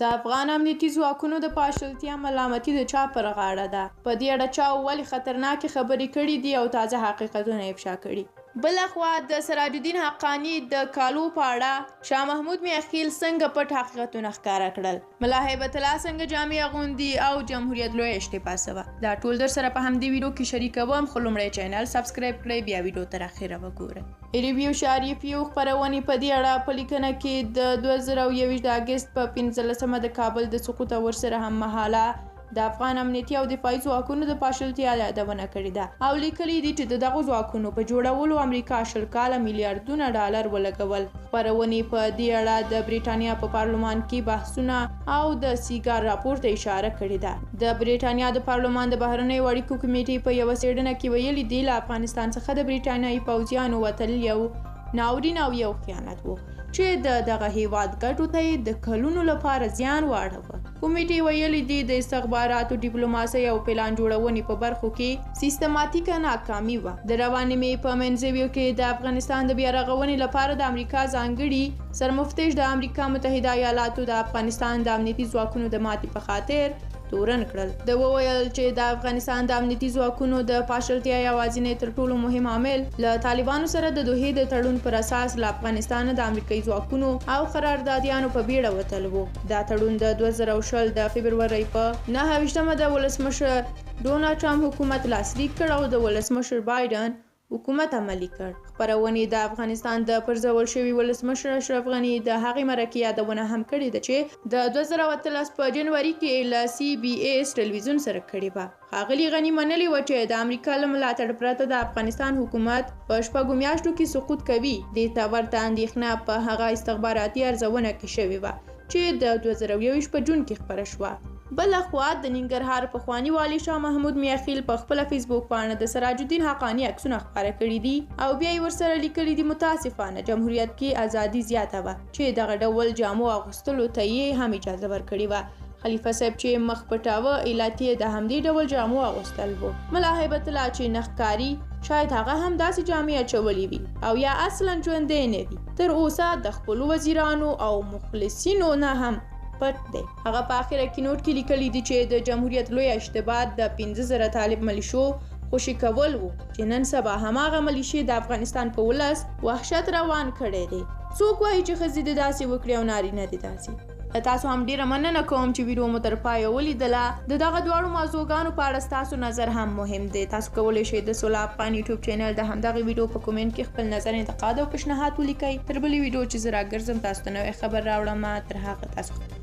د افغان امنیتي ځواکونو د پاشلتیا ملامتي د چا پر غاړه ده؟ په دې اړه چا ولې خطرناکې خبرې کړې دي او تازه حقیقتونه افشا کړي؟ بلخوا د سراج الدین حقانی د کالو په اړه شاه محمود میاخیل څنګه پټ حقیقتونه ښکاره کړل؟ ملا هیبت الله څنګه جامې اغوندي او جمهوریت لویه اشتباه سوه؟ دا ټول در سره په همدې ویډیو کې شریکوم، خو لومړی چینل سبسکرایب کړئ، بیا ویډیو تر اخره وګورئ. ریویو شاریفیو خپرونې په دې اړه په لیکنه کې د 2021 د اګست په 15مه د کابل د سقوط ورسره هم مهاله د افغان امنیتي او دفاعي ځواکونو د پاشلتیا یادونه کړې ده او لیکلي دي چې د دغو ځواکونو په جوړولو امریکا 20 کاله میلیارډونه ډالر ولګول. خپرونې په دې اړه د بریټانیا په پارلمان کې بحثونه او د سیګار راپور ته اشاره کړې ده. د بریټانیا د پارلمان د بهرنیو اړیکو کمیټې په یوه څېړنه کې ویلي دي له افغانستان څخه د بریټانیایي پوځیانو وتل یو ناورین او یو خیانت و چې دغه هیواد ګټو ته د کلونو لپاره زیان واړوه. کمیټې ویلي دي د استخباراتو ډیپلوماسۍ او پلان جوړونې په برخو کې سیستماتیکه ناکامي وه. د روانې مې په منځویو کې د افغانستان د بیا رغونې لپاره د امریکا ځانګړي سرمفتش د امریکا متحده ایالاتو د افغانستان د امنیتي ځواکونو د ماتې په خاطر تورن کړل. د وویل چې د افغانستان د امنیتي ځواکونو د پاشلتیا یوازینی تر ټولو مهم عامل له طالبانو سره د دوحې د تړون پر اساس له افغانستان د امریکایي ځواکونو او قراردادیانو په بیړه وتل و. دا تړون د 2020 د فبرورۍ په 29مه د ولسمشر ډونالډ ټرمپ حکومت لاسلیک کړ او د ولسمشر بایدن حکومت عملی کړ. خپرونې د افغانستان د پرځول شوي ولسمشر اشرف غني د هغې مرکې یادونه هم کړې ده چې د 2018 په جنوري کې له CBS ټلویزیون سره کړې وه. ښاغلي غني منلي وه چې د امریکا له ملاتړ پرته د افغانستان حکومت په 6 میاشتو کې سقوط کوي. دې ته ورته اندېښنه په هغه استخباراتي ارزونه کې شوې وه چې د 2021 په جون کې خپره شوه. بلخوا د ننګرهار پخواني والي شاه محمود میاخیل په خپله فیسبوک پاڼه د سراج الدین حقانی عکسونه خپاره کړي دي او بیا یې ورسره لیکلي دي متاسفانه جمهوریت کې ازادي زیاته وه چې دغه ډول جامو اغوستلو ته یې هم اجازه ورکړې وه. خلیفه صاحب چې مخ پټاوه علت یې د همدې ډول جامو اغوستل و. ملا هیبت الله چې نښکاري شاید هغه هم داسې جامې اچولې وي او یا اصلا ژوندی نه وي. تر اوسه د خپلو وزیرانو او مخلصینو نه هم پټ دی. هغه په اخره کې نوټ کې لیکلي دي چې د جمهوریت لویه اشتباه د 15,000 طالب ملیشو خوشي کول و چې نن سبا هماغه ملیشې د افغانستان په ولس وحشت روان کړی دی. څوک وایي چې ښځې دې داسې وکړي او نارینه دې داسې. تاسو هم ډیره مننه کوم چې ویډیو مو تر پایه ولیدله. د دغه دواړو موضوعګانو په اړه ستاسو نظر هم مهم دی. تاسو کولی شئ د سولا افغان یوټیوب چینل د همدغې ویډیو په کومنټ کې خپل نظر، انتقاد او پیشنهاد ولیکئ. تر بلې ویډیو چې زه راګرځم تاسو ته نوی خبر راوړم. تر هغه تاسو